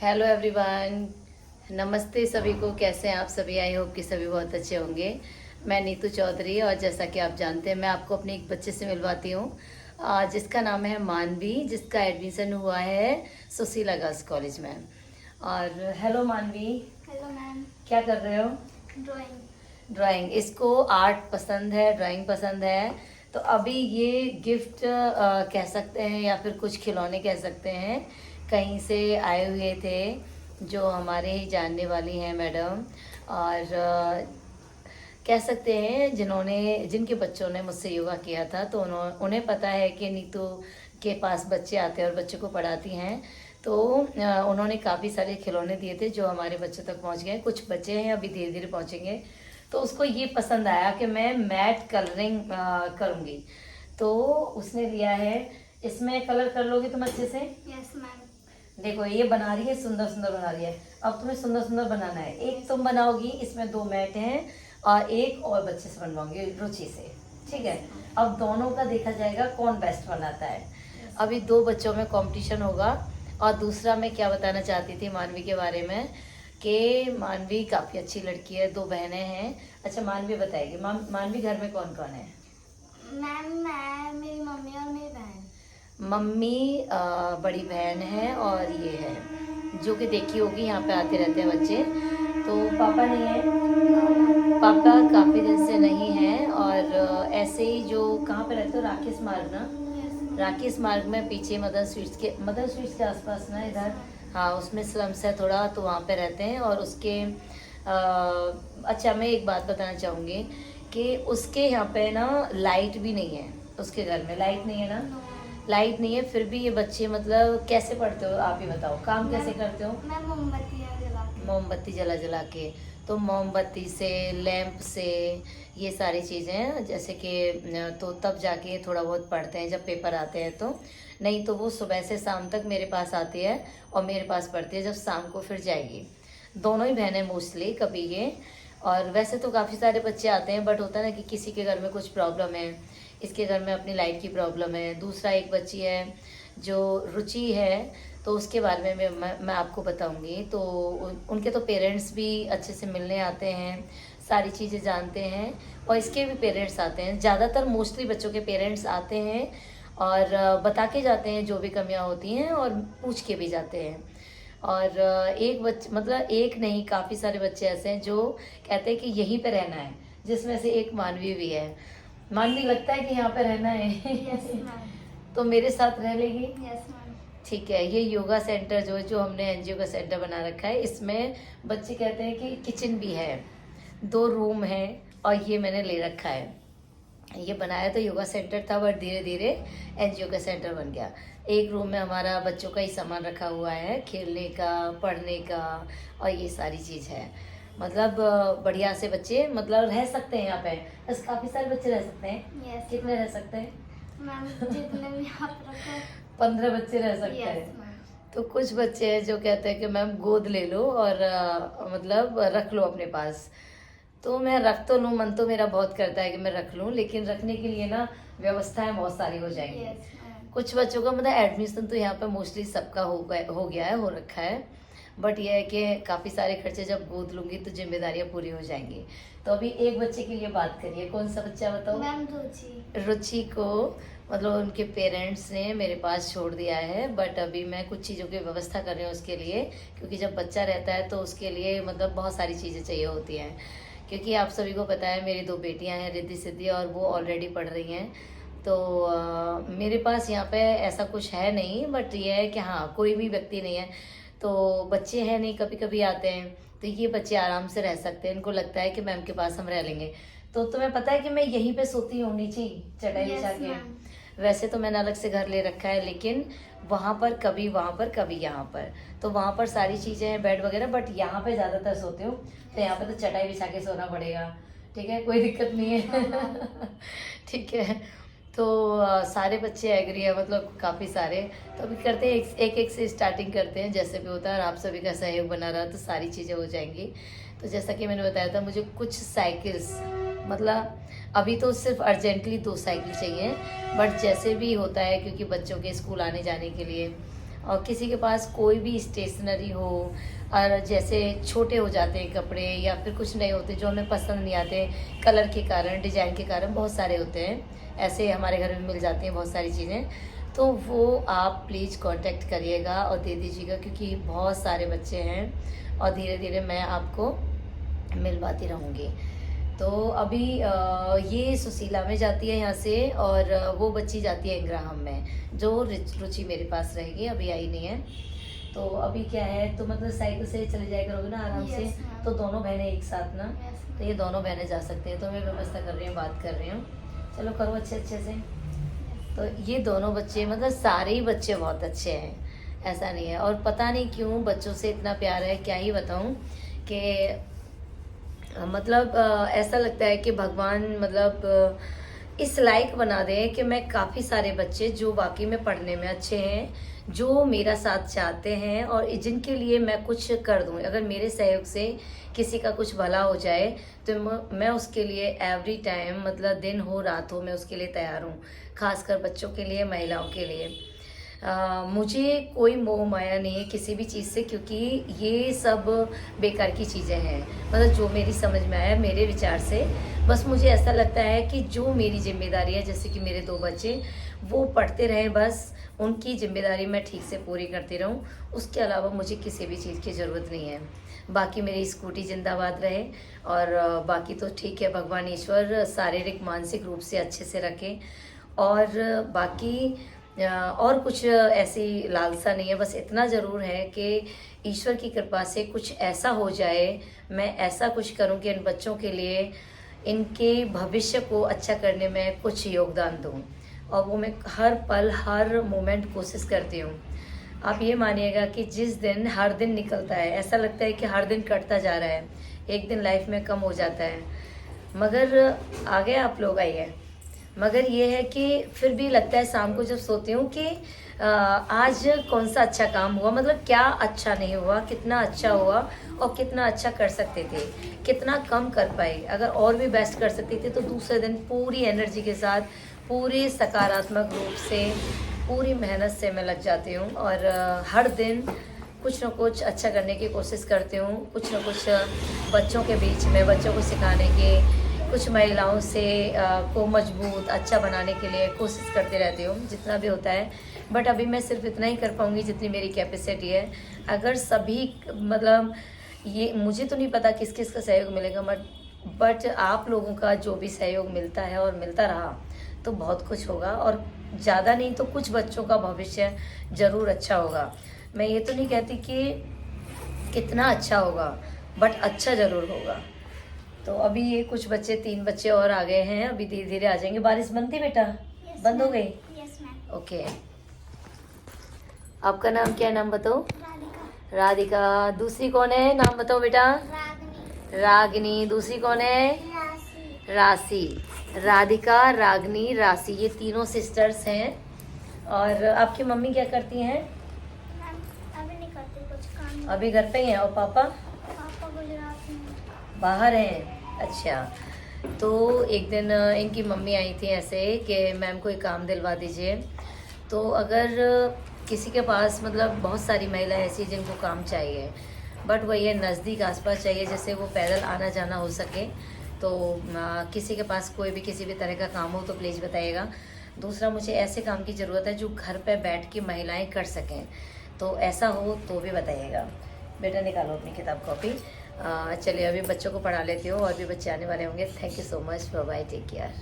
Hello everyone, नमस्ते सभी को। कैसे हैं आप सभी? आई होप कि सभी बहुत अच्छे होंगे। मैं नीतू चौधरी, और जैसा कि आप जानते हैं मैं आपको अपने एक बच्चे से मिलवाती हूँ जिसका नाम है मानवी, जिसका एडमिशन हुआ है सुशीला गर्ल्स कॉलेज में। और हेलो मानवी। Hello ma'am. क्या कर रहे हो? ड्राइंग। ड्राइंग। इसको आर्ट पसंद है, ड्राइंग पसंद है। तो अभी ये गिफ्ट कह सकते हैं या फिर कुछ खिलौने कह सकते हैं, कहीं से आए हुए थे, जो हमारे ही जानने वाली हैं मैडम। और कह सकते हैं जिनके बच्चों ने मुझसे योगा किया था, तो उन्हें पता है कि नीतू के पास बच्चे आते हैं और बच्चों को पढ़ाती हैं। तो उन्होंने काफ़ी सारे खिलौने दिए थे जो हमारे बच्चों तक पहुंच गए। कुछ बच्चे हैं अभी धीरे धीरे पहुंचेंगे। तो उसको ये पसंद आया कि मैं मैट कलरिंग करूँगी, तो उसने लिया है। इसमें कलर कर लोगे तुम अच्छे से? Yes ma'am. देखो ये बना रही है, सुंदर सुंदर बना रही है। अब तुम्हें सुंदर सुंदर बनाना है। एक तुम बनाओगी, इसमें 2 मैट हैं, और एक और बच्चे से बनवाऊंगी रुचि से। ठीक है? अब दोनों का देखा जाएगा कौन बेस्ट बनाता है। अभी 2 बच्चों में कंपटीशन होगा। और दूसरा मैं क्या बताना चाहती थी मानवी के बारे में, कि मानवी काफ़ी अच्छी लड़की है, 2 बहनें हैं। अच्छा मानवी बताएगी, मानवी घर में कौन कौन है? मैम मैं, मेरी मम्मी और मेरी बहन। मम्मी बड़ी बहन है, और ये है जो कि देखी होगी यहाँ पे आते रहते हैं बच्चे। तो पापा नहीं है? पापा काफ़ी दिन से नहीं है। और ऐसे ही जो कहाँ पे रहते हो, राकेश मार्ग ना? राकेश मार्ग में पीछे मदर स्वीट्स के आसपास ना, इधर। हाँ, उसमें स्लम्स है थोड़ा, तो वहाँ पे रहते हैं। और उसके अच्छा मैं एक बात बताना चाहूँगी कि उसके यहाँ पे ना लाइट भी नहीं है। उसके घर में लाइट नहीं है ना? लाइट नहीं है, फिर भी ये बच्चे मतलब कैसे पढ़ते हो आप ही बताओ, काम कैसे करते हो? मैं मोमबत्तियाँ जला के। मोमबत्ती जला जला के। तो मोमबत्ती से, लैंप से, ये सारी चीज़ें जैसे कि तो तब जाके थोड़ा बहुत पढ़ते हैं जब पेपर आते हैं। तो नहीं तो वो सुबह से शाम तक मेरे पास आती है और मेरे पास पढ़ती है, जब शाम को फिर जाएगी। दोनों ही बहनें मोस्टली कभी ये। और वैसे तो काफ़ी सारे बच्चे आते हैं, बट होता है ना कि किसी के घर में कुछ प्रॉब्लम है। इसके घर में अपनी लाइट की प्रॉब्लम है। दूसरा एक बच्ची है जो रुचि है, तो उसके बारे में मैं आपको बताऊंगी। तो उनके तो पेरेंट्स भी अच्छे से मिलने आते हैं, सारी चीज़ें जानते हैं। और इसके भी पेरेंट्स आते हैं, ज़्यादातर मोस्टली बच्चों के पेरेंट्स आते हैं और बता के जाते हैं जो भी कमियां होती हैं, और पूछ के भी जाते हैं। और एक बच्चे मतलब एक नहीं, काफ़ी सारे बच्चे ऐसे हैं जो कहते हैं कि यहीं पे रहना है, जिसमें से एक मानवी भी है। मानवी लगता है कि यहाँ पे रहना है? Yes ma'am. तो मेरे साथ रह लेगी? Yes ma'am. ठीक है। ये योगा सेंटर जो हमने एनजीओ का सेंटर बना रखा है, इसमें बच्चे कहते हैं कि किचन भी है, 2 रूम है, और ये मैंने ले रखा है। ये बनाया तो योगा सेंटर था, बट धीरे धीरे एनजीओ का सेंटर बन गया। एक रूम में हमारा बच्चों का ही सामान रखा हुआ है, खेलने का, पढ़ने का, और ये सारी चीज़ है। मतलब बढ़िया से बच्चे मतलब रह सकते हैं यहाँ पे। बस काफ़ी सारे बच्चे रह सकते हैं। यस कितने रह सकते हैं? मैम, जितने भी आप रखो। 15 बच्चे रह सकते यस हैं। मैम। तो कुछ बच्चे हैं जो कहते हैं कि मैम गोद ले लो और मतलब रख लो अपने पास। तो मैं रख तो लूँ, मन तो मेरा बहुत करता है कि मैं रख लूँ, लेकिन रखने के लिए ना व्यवस्थाएं बहुत सारी हो जाएंगी। Yes ma'am. कुछ बच्चों का मतलब एडमिशन तो यहाँ पे मोस्टली सबका हो गया है, हो रखा है। बट यह है कि काफ़ी सारे खर्चे जब गोद लूँगी तो जिम्मेदारियाँ पूरी हो जाएंगी। तो अभी एक बच्चे के लिए बात करिए, कौन सा बच्चा बताओ? मैम रुचि। रुचि को मतलब उनके पेरेंट्स ने मेरे पास छोड़ दिया है, बट अभी मैं कुछ चीज़ों की व्यवस्था कर रही हूँ उसके लिए। क्योंकि जब बच्चा रहता है तो उसके लिए मतलब बहुत सारी चीज़ें चाहिए होती हैं। क्योंकि आप सभी को पता है मेरी 2 बेटियां हैं, रिद्धि सिद्धि, और वो ऑलरेडी पढ़ रही हैं। तो मेरे पास यहाँ पे ऐसा कुछ है नहीं, बट ये है कि हाँ कोई भी व्यक्ति नहीं है, तो बच्चे हैं नहीं, कभी कभी आते हैं, तो ये बच्चे आराम से रह सकते हैं। इनको लगता है कि मैम के पास हम रह लेंगे। तो तुम्हें पता है कि मैं यहीं पे सोती हूँ, नीचे ही चटाई बिछा के। वैसे तो मैंने अलग से घर ले रखा है, लेकिन वहाँ पर कभी वहाँ पर कभी यहाँ पर, तो वहाँ पर सारी चीज़ें हैं, बेड वगैरह, बट यहाँ पे ज़्यादातर सोती हूँ। तो यहाँ पे तो चटाई बिछा के सोना पड़ेगा। ठीक है, कोई दिक्कत नहीं है। ठीक है। तो सारे बच्चे एग्री है, मतलब काफ़ी सारे। तो अभी करते हैं, एक एक से स्टार्टिंग करते हैं, जैसे भी होता है। और आप सभी का सहयोग बना रहा तो सारी चीज़ें हो जाएंगी। तो जैसा कि मैंने बताया था, मुझे कुछ साइकिल्स मतलब अभी तो सिर्फ अर्जेंटली 2 साइकिल चाहिए, बट जैसे भी होता है क्योंकि बच्चों के स्कूल आने जाने के लिए और किसी के पास कोई भी स्टेशनरी हो, और जैसे छोटे हो जाते हैं कपड़े या फिर कुछ नहीं होते जो हमें पसंद नहीं आते, कलर के कारण, डिजाइन के कारण, बहुत सारे होते हैं ऐसे हमारे घर में मिल जाती हैं बहुत सारी चीज़ें, तो वो आप प्लीज़ कांटेक्ट करिएगा और दे दीजिएगा, क्योंकि बहुत सारे बच्चे हैं और धीरे धीरे मैं आपको मिलवाती रहूँगी। तो अभी ये सुशीला में जाती है यहाँ से, और वो बच्ची जाती है इंग्राहम में, जो रुचि मेरे पास रहेगी, अभी आई नहीं है। तो अभी क्या है, तो मतलब साइकिल से चले जाया करोगे ना आराम से, Yes, ma'am. तो दोनों बहनें एक साथ ना, Yes, तो ये दोनों बहनें जा सकते हैं। तो मैं व्यवस्था कर रही हूँ, बात कर रही हूँ, चलो करो अच्छे से। तो ये दोनों बच्चे, मतलब सारे ही बच्चे बहुत अच्छे हैं, ऐसा नहीं है। और पता नहीं क्यों बच्चों से इतना प्यार है, क्या ही बताऊँ कि मतलब ऐसा लगता है कि भगवान मतलब इस लायक बना दे कि मैं काफ़ी सारे बच्चे जो वाकई में पढ़ने में अच्छे हैं, जो मेरा साथ चाहते हैं और जिनके लिए मैं कुछ कर दूं, अगर मेरे सहयोग से किसी का कुछ भला हो जाए तो मैं उसके लिए एवरी टाइम, मतलब दिन हो रात हो, मैं उसके लिए तैयार हूँ, खासकर बच्चों के लिए, महिलाओं के लिए। मुझे कोई मोह माया नहीं है किसी भी चीज़ से, क्योंकि ये सब बेकार की चीज़ें हैं, मतलब जो मेरी समझ में आया, मेरे विचार से। बस मुझे ऐसा लगता है कि जो मेरी जिम्मेदारी है, जैसे कि मेरे 2 बच्चे, वो पढ़ते रहें, बस उनकी जिम्मेदारी मैं ठीक से पूरी करती रहूं, उसके अलावा मुझे किसी भी चीज़ की ज़रूरत नहीं है। बाकी मेरी स्कूटी जिंदाबाद रहे, और बाकी तो ठीक है, भगवान ईश्वर शारीरिक मानसिक रूप से अच्छे से रखे, और बाकी और कुछ ऐसी लालसा नहीं है। बस इतना ज़रूर है कि ईश्वर की कृपा से कुछ ऐसा हो जाए, मैं ऐसा कुछ करूं कि इन बच्चों के लिए, इनके भविष्य को अच्छा करने में कुछ योगदान दूं, और वो मैं हर पल, हर मोमेंट कोशिश करती हूँ। आप ये मानिएगा कि जिस दिन, हर दिन निकलता है, ऐसा लगता है कि हर दिन कटता जा रहा है, एक दिन लाइफ में कम हो जाता है, मगर आगे आप लोग आइए। मगर ये है कि फिर भी लगता है शाम को जब सोती हूँ कि आज कौन सा अच्छा काम हुआ, मतलब क्या अच्छा नहीं हुआ, कितना अच्छा हुआ और कितना अच्छा कर सकते थे, कितना कम कर पाए, अगर और भी बेस्ट कर सकते थे तो दूसरे दिन पूरी एनर्जी के साथ, पूरे सकारात्मक रूप से, पूरी मेहनत से मैं लग जाती हूँ, और हर दिन कुछ न कुछ अच्छा करने की कोशिश करती हूँ, कुछ न कुछ बच्चों के बीच में, बच्चों को सिखाने की, कुछ महिलाओं से को मजबूत अच्छा बनाने के लिए कोशिश करती रहती हूँ, जितना भी होता है। बट अभी मैं सिर्फ इतना ही कर पाऊँगी जितनी मेरी कैपेसिटी है। अगर सभी, मतलब ये मुझे तो नहीं पता किस किस का सहयोग मिलेगा, बट आप लोगों का जो भी सहयोग मिलता है और मिलता रहा तो बहुत कुछ होगा, और ज़्यादा नहीं तो कुछ बच्चों का भविष्य ज़रूर अच्छा होगा। मैं ये तो नहीं कहती कि कितना अच्छा होगा, बट अच्छा ज़रूर होगा। तो अभी ये कुछ बच्चे, 3 बच्चे और आ गए हैं, अभी धीरे धीरे आ जाएंगे। बारिश बंद थी बेटा? बंद हो गई? Yes, ma'am. ओके। आपका नाम क्या है, नाम बताओ? राधिका. राधिका। दूसरी कौन है, नाम बताओ बेटा? रागनी. रागिनी। दूसरी कौन है? राशि. राशि। राधिका, रागनी, राशि, ये तीनों सिस्टर्स हैं। और आपकी मम्मी क्या करती हैं? मैम अभी नहीं करती कुछ काम. अभी घर पे ही हैं। और पापा? पापा गुजरात में. बाहर हैं, अच्छा। तो एक दिन इनकी मम्मी आई थी ऐसे कि मैम को एक काम दिलवा दीजिए। तो अगर किसी के पास, मतलब बहुत सारी महिलाएं ऐसी जिनको काम चाहिए, बट वही है नज़दीक आसपास चाहिए, जैसे वो पैदल आना जाना हो सके, तो किसी के पास कोई भी किसी भी तरह का काम हो तो प्लीज़ बताइएगा। दूसरा, मुझे ऐसे काम की ज़रूरत है जो घर पे बैठ के महिलाएं कर सकें, तो ऐसा हो तो भी बताइएगा। बेटा निकालो अपनी किताब कॉपी। चलिए अभी बच्चों को पढ़ा लेती हूँ, और भी बच्चे आने वाले होंगे। Thank you so much, bye bye, take care.